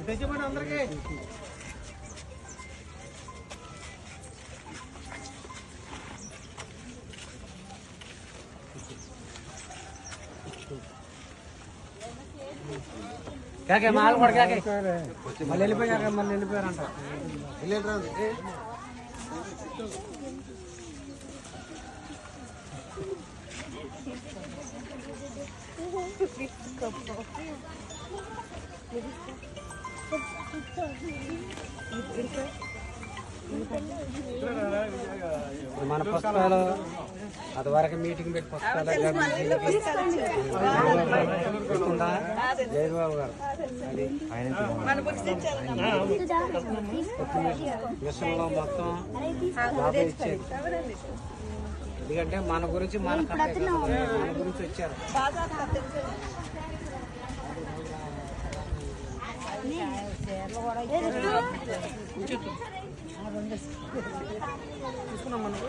తెచ్చిపోండి అందరికి. కాకే మాలు కూడా కాకే మళ్ళీ వెళ్ళిపోయారు, మళ్ళీ వెళ్ళిపోయారంట. మన పుస్తకాలు అది వరకు మీటింగ్ పెట్టి పుస్తకాలు జయబాబు గారు మిషన్లో మొత్తం ఇచ్చేది. ఎందుకంటే మన గురించి మన గురించి వచ్చారు. తీసుకున్నాం మనకు